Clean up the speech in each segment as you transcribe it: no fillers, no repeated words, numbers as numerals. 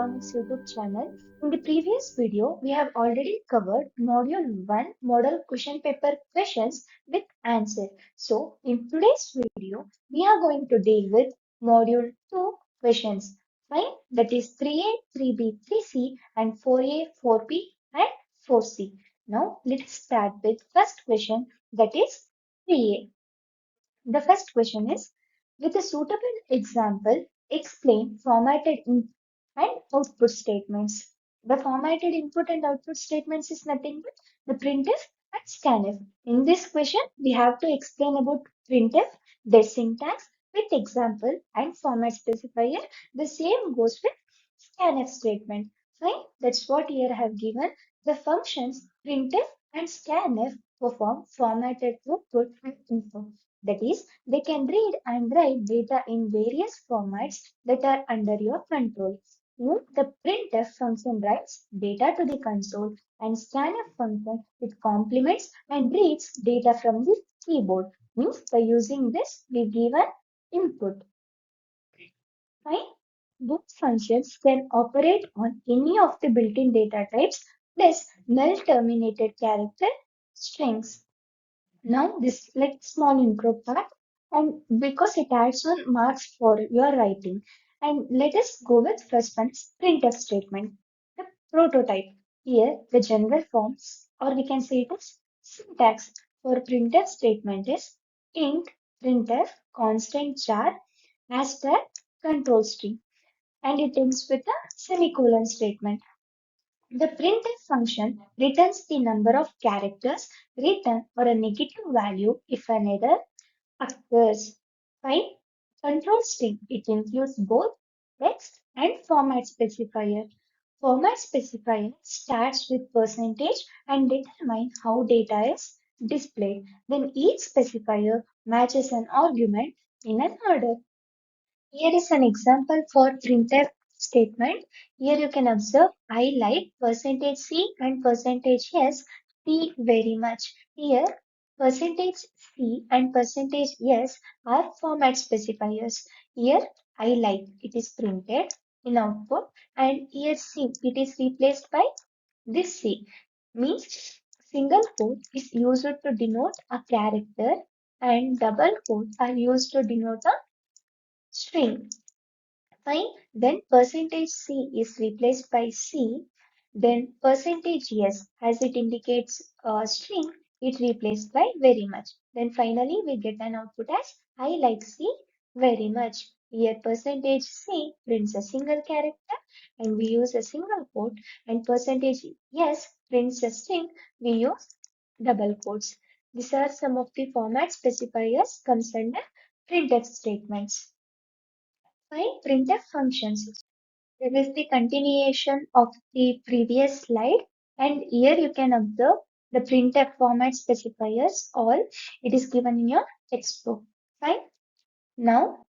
Electronics YouTube channel. In the previous video, we have already covered Module 1 Model Question Paper questions with answer. So, in today's video, we are going to deal with Module 2 questions. Fine, that is 3A, 3B, 3C and 4A, 4B and 4C. Now, let's start with first question, that is 3A. The first question is, with a suitable example, explain formatted in and output statements. The formatted input and output statements is nothing but the printf and scanf. In this question, we have to explain about printf, their syntax with example and format specifier. The same goes with scanf statement. Fine, that's what here I have given. The functions printf and scanf perform formatted output and input. That is, they can read and write data in various formats that are under your control. The printf function writes data to the console and scanf function it complements and reads data from the keyboard. Means by using this we give an input. Fine. Both functions can operate on any of the built-in data types plus null terminated character strings. Now this like small intro part and because it adds on marks for your writing. And let us go with first one printf statement. The prototype. Here the general forms or we can say it as syntax for printf statement is int printf constant char as per control string and it ends with a semicolon statement. The printf function returns the number of characters written or a negative value if an error occurs. Fine. Control string. It includes both text and format specifier. Format specifier starts with percentage and determines how data is displayed. Then each specifier matches an argument in an order. Here is an example for printf statement. Here you can observe I like percentage %C and percentage %S see very much. Here percentage %C and percentage %S are format specifiers. Here I like it is printed in output and here C it is replaced by this C means single quote is used to denote a character and double quotes are used to denote a string. Fine. Then percentage C is replaced by C. Then percentage yes, as it indicates a string, it replaced by very much. Then finally we get an output as I like C very much. Here percentage C prints a single character and we use a single quote and percentage yes prints a string, we use double quotes. These are some of the format specifiers comes under printf statements. Fine. Printf functions. This is the continuation of the previous slide and here you can observe the printf format specifiers all. It is given in your textbook. Fine. Now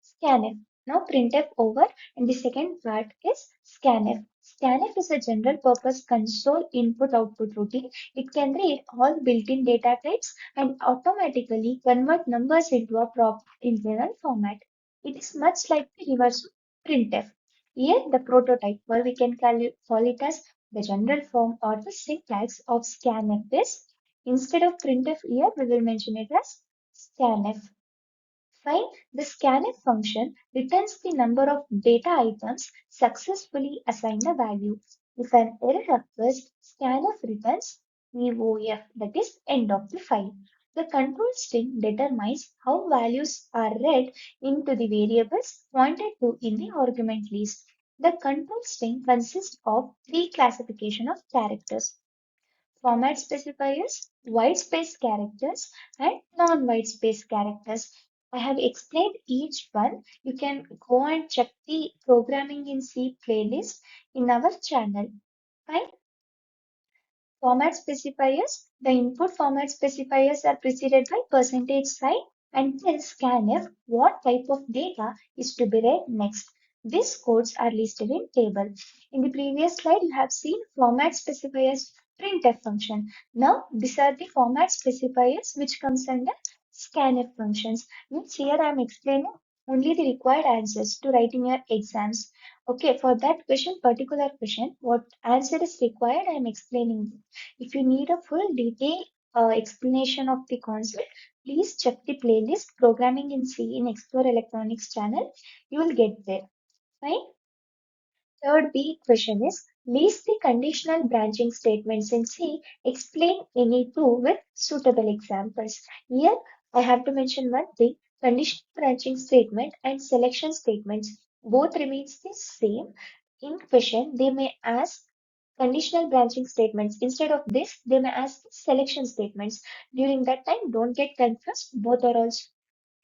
scanf. Now printf over and the second part is scanf. Scanf is a general purpose console input output routine. It can read all built-in data types and automatically convert numbers into a proper internal format. It is much like the reverse printf. Here the prototype or we can call it as the general form or the syntax of scanf is instead of printf here we will mention it as scanf. Fine. The scanf function returns the number of data items successfully assigned a value. If an error occurs, scanf returns EOF, that is end of the file. The control string determines how values are read into the variables pointed to in the argument list. The control string consists of three classification of characters. Format specifiers, white space characters, and non-white space characters. I have explained each one. You can go and check the Programming in C playlist in our channel. Fine. Format specifiers. The input format specifiers are preceded by percentage sign and then scanf what type of data is to be read next. These codes are listed in table. In the previous slide, you have seen format specifiers printf function. Now, these are the format specifiers which comes under scanf functions. Means here I am explaining only the required answers to write in your exams. Okay, for that question, particular question, what answer is required, I am explaining. If you need a full detailed explanation of the concept, please check the playlist Programming in C in Explore Electronics channel. You will get there. Fine. Third B question is list the conditional branching statements in C. Explain any two with suitable examples. Here I have to mention one thing. Conditional branching statement and selection statements both remains the same. In question they may ask conditional branching statements. Instead of this, they may ask selection statements. During that time, don't get confused. Both are also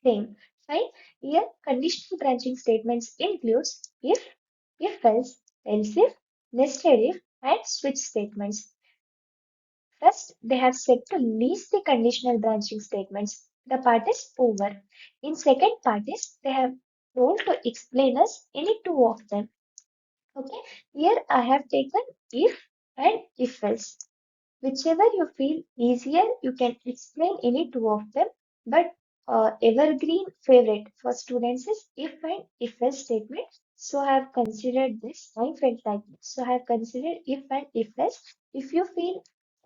same. Fine. Here, conditional branching statements includes if else, else if, nested if, and switch statements. First, they have said to list the conditional branching statements. The part is over. In second part is they have told to explain us any two of them. Okay. Here I have taken if and if else. Whichever you feel easier, you can explain any two of them. But evergreen favorite for students is if and if else statement. So I have considered this. I felt like this. So I have considered if and if else. If you feel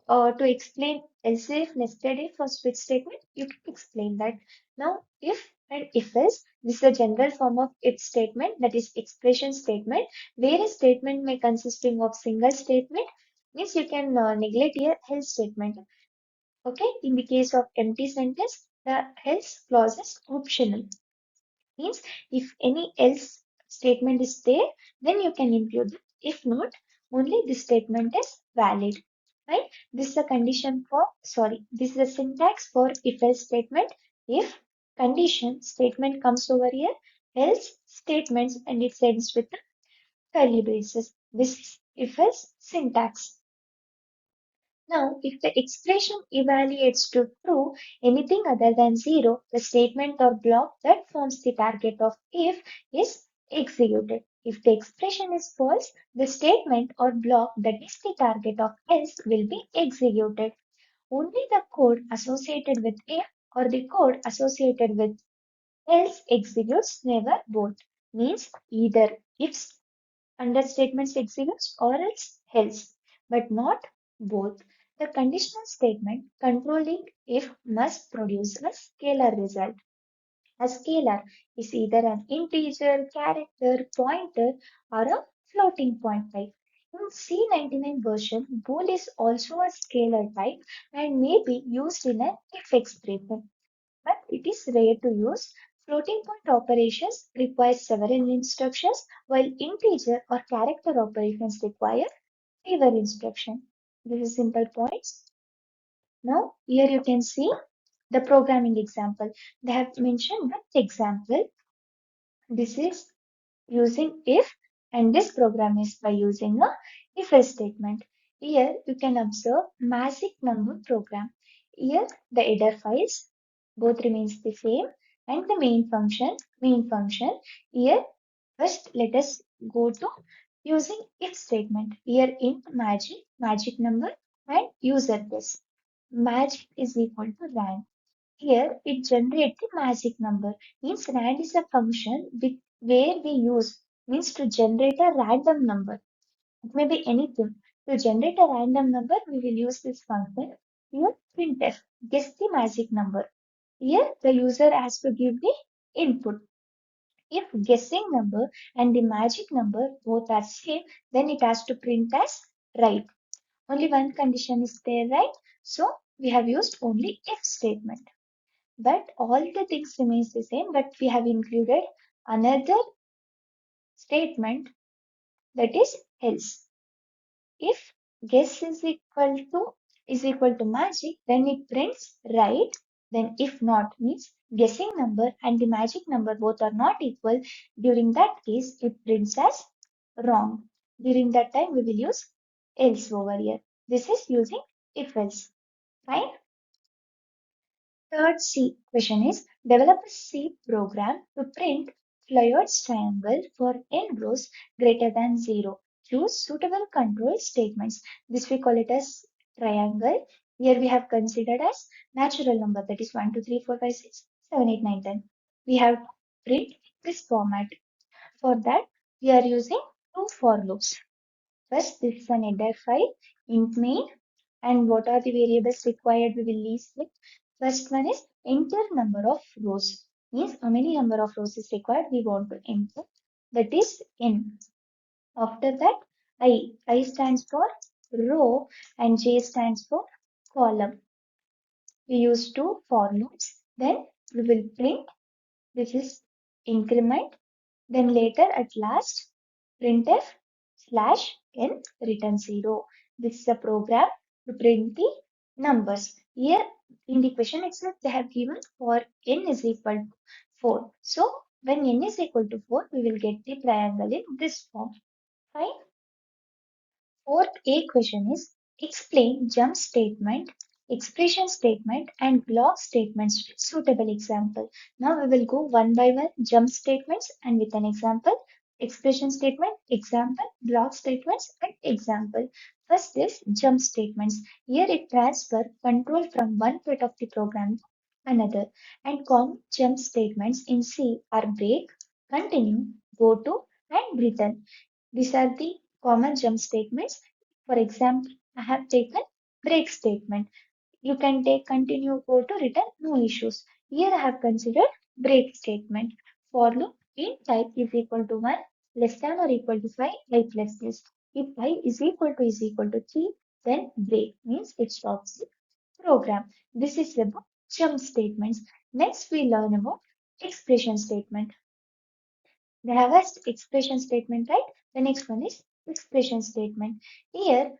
to explain else if, nested if, or switch statement, you can explain that. Now, if and if else, this is a general form of if statement, that is expression statement, where a statement may consisting of single statement, means you can neglect here else statement. Okay, in the case of empty sentence, the else clause is optional. Means if any else statement is there, then you can include it. If not, only this statement is valid. Right? This is a condition for, sorry, this is a syntax for if else statement. If condition statement comes over here, else statements and it ends with a curly braces. This is if else syntax. Now, if the expression evaluates to true anything other than 0, the statement or block that forms the target of if is executed. If the expression is false, the statement or block that is the target of else will be executed. Only the code associated with if or the code associated with else executes, never both. Means either if understatements executes or else, but not both. The conditional statement controlling if must produce a scalar result. A scalar is either an integer, character, pointer, or a floating point type. In C99 version, bool is also a scalar type and may be used in an if expression, but it is rare to use. Floating point operations require several instructions, while integer or character operations require fewer instructions. This is simple points. Now, here you can see the programming example. They have mentioned that example. This is using if, and this program is by using a if else statement. Here you can observe magic number program. Here the header files both remains the same, and the main function. Here first let us go to using if statement. Here in magic number and user this. Magic is equal to rand. Here it generates the magic number. Means rand is a function with where we use means to generate a random number. It may be anything. To generate a random number, we will use this function. Here printf, guess the magic number. Here the user has to give the input. If guessing number and the magic number both are same, then it has to print as right. Only one condition is there, right? So we have used only if statement. But all the things remains the same, but we have included another statement, that is else. If guess is equal to magic, then it prints right. Then if not means guessing number and the magic number both are not equal. During that case, it prints as wrong. During that time, we will use else over here. This is using if else. Fine. Third C question is develop a C program to print Floyd's triangle for n rows greater than 0. Choose suitable control statements. This we call it as triangle. Here we have considered as natural number, that is 1, 2, 3, 4, 5, 6, 7, 8, 9, 10. We have print this format. For that, we are using two for loops. First, this is an header file, int main, and what are the variables required we will list with. First one is enter number of rows. Means how many number of rows is required we want to enter. That is n. After that, I stands for row and j stands for column. We use two for loops. Then we will print. This is increment. Then later at last, printf slash n return 0. This is a program to print the numbers. Here in the question itself they have given for n is equal to 4. So when n is equal to 4, we will get the triangle in this form. Fine. Fourth A question is explain jump statement, expression statement, and block statements with suitable example. Now we will go one by one jump statements and with an example, expression statement, example, block statements, and example. First is jump statements. Here it transfer control from one bit of the program to another. And common jump statements in C are break, continue, go to, and return. These are the common jump statements. For example, I have taken break statement. You can take continue, go to, return, no issues. Here I have considered break statement. For loop in type is equal to 1 less than or equal to 5 I plus this. If I is equal to 3, then break means it stops the program. This is about jump statements. Next we learn about expression statement. They have a expression statement, right? The next one is expression statement. Here,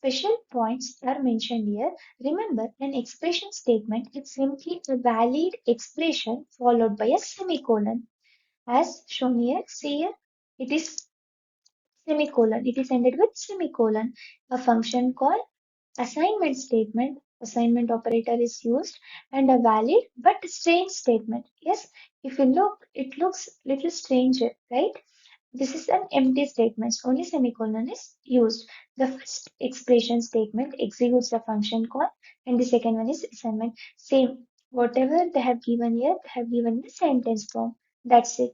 special points are mentioned here. Remember, an expression statement is simply a valid expression followed by a semicolon. As shown here, see here, it is semicolon. It is ended with semicolon. A function call, assignment statement, assignment operator is used, and a valid but strange statement. Yes, if you look, it looks little strange, right? This is an empty statement. Only semicolon is used. The first expression statement executes a function call, and the second one is assignment. Same. Whatever they have given here, they have given the sentence form. That's it.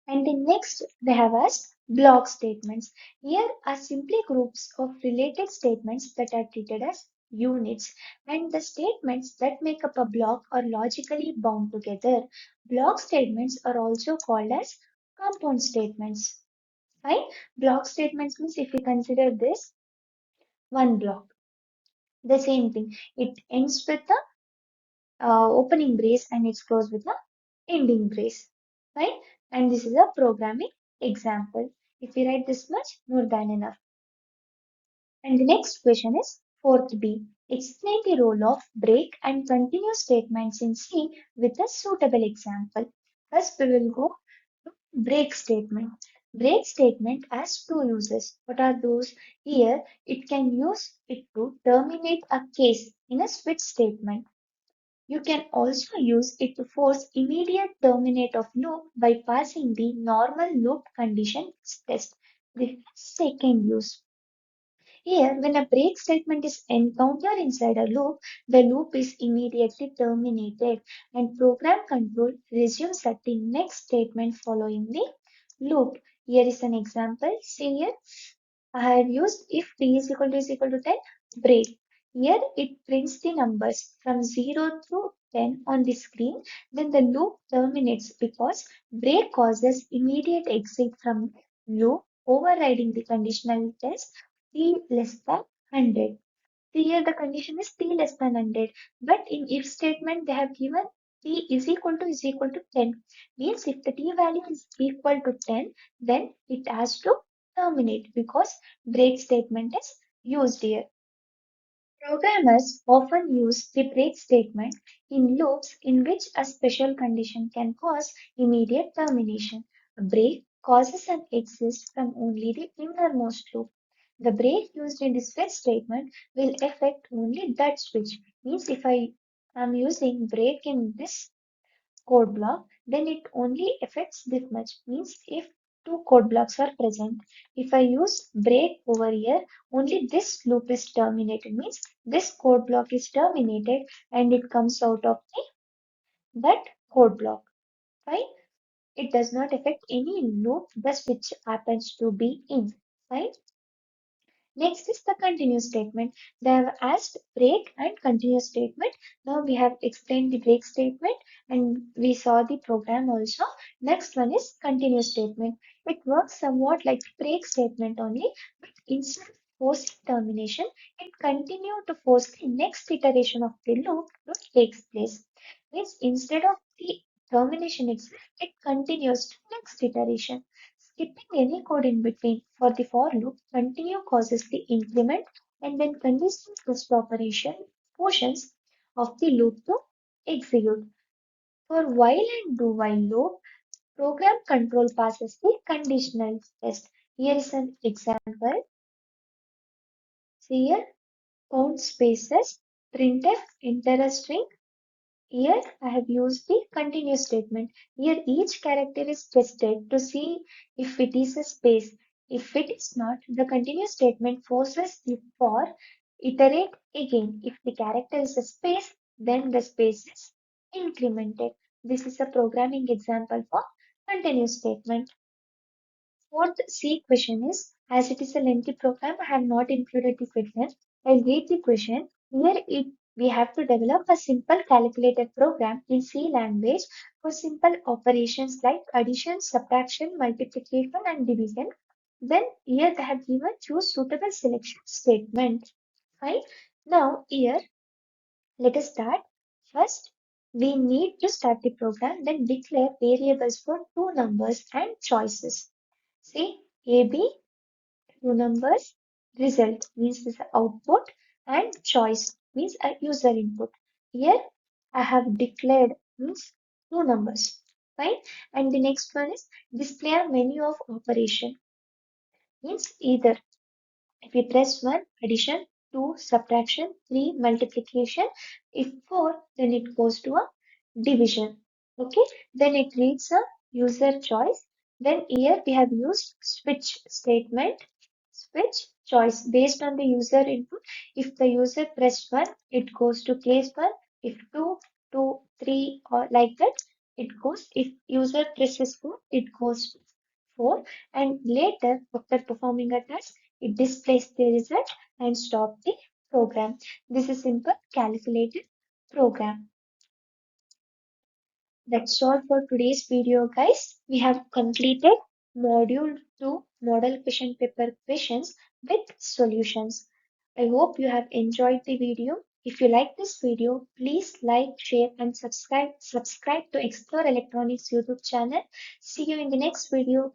And the next they have asked block statements. Here are simply groups of related statements that are treated as units, and the statements that make up a block are logically bound together. Block statements are also called as compound statements. Right? Block statements means if we consider this one block, the same thing. It ends with the opening brace and it's closed with the ending brace. Right? And this is a programming example. If we write this much, more than enough. And the next question is fourth B. Explain the role of break and continue statements in C with a suitable example. First, we will go break statement. Break statement has two uses. What are those? Here, it can use it to terminate a case in a switch statement. You can also use it to force immediate terminate of loop by passing the normal loop condition test. The second use. Here, when a break statement is encountered inside a loop, the loop is immediately terminated and program control resumes at the next statement following the loop. Here is an example. See here, I have used if t is equal to 10, break. Here it prints the numbers from 0 to 10 on the screen. Then the loop terminates because break causes immediate exit from loop, overriding the conditional test t less than 100. See here the condition is t less than 100. But in if statement they have given t is equal to 10. Means if the t value is equal to 10, then it has to terminate because break statement is used here. Programmers often use the break statement in loops in which a special condition can cause immediate termination. A break causes an exit from only the innermost loop. The break used in the switch statement will affect only that switch. Means if I am using break in this code block, then it only affects this much. Means if two code blocks are present, if I use break over here, only this loop is terminated. Means this code block is terminated and it comes out of that code block. Right? It does not affect any loop the switch happens to be in. Fine. Next is the continuous statement. They have asked break and continuous statement. Now we have explained the break statement and we saw the program also. Next one is continuous statement. It works somewhat like break statement only, but instead of forcing termination, it continues to force the next iteration of the loop to takes place. Means instead of the termination itself, it continues to next iteration. Skipping any code in between for the for loop continue causes the increment and then conditional test operation portions of the loop to execute. For while and do while loop, program control passes the conditional test. Here is an example. See here, count spaces, printf, enter a string. Here I have used the continuous statement. Here each character is tested to see if it is a space. If it is not, the continuous statement forces the for iterate again. If the character is a space, then the space is incremented. This is a programming example for continuous statement. Fourth C question is, as it is a lengthy program, I have not included the fitness. I'll read the question. Here we have to develop a simple calculated program in C language for simple operations like addition, subtraction, multiplication, and division. Then here they have given choose suitable selection statement. Fine. Now here let us start. First, we need to start the program, then declare variables for two numbers and choices. See, AB, two numbers, result means this output, and choice means a user input. Here, I have declared means two numbers. Fine. And the next one is display a menu of operation. Means either if we press 1, addition, 2, subtraction, 3, multiplication. If 4, then it goes to a division. Okay, then it reads a user choice. Then here we have used switch statement, switch choice based on the user input. If the user pressed 1, it goes to case 1. If 2, 2, 3 or like that, it goes. If user presses 4, it goes to 4. And later, after performing a task, it displays the result and stop the program. This is simple calculated program. That's all for today's video, guys. We have completed module 2 model question paper questions with solutions. I hope you have enjoyed the video. If you like this video, please like, share and subscribe to Explore Electronics YouTube channel. See you in the next video.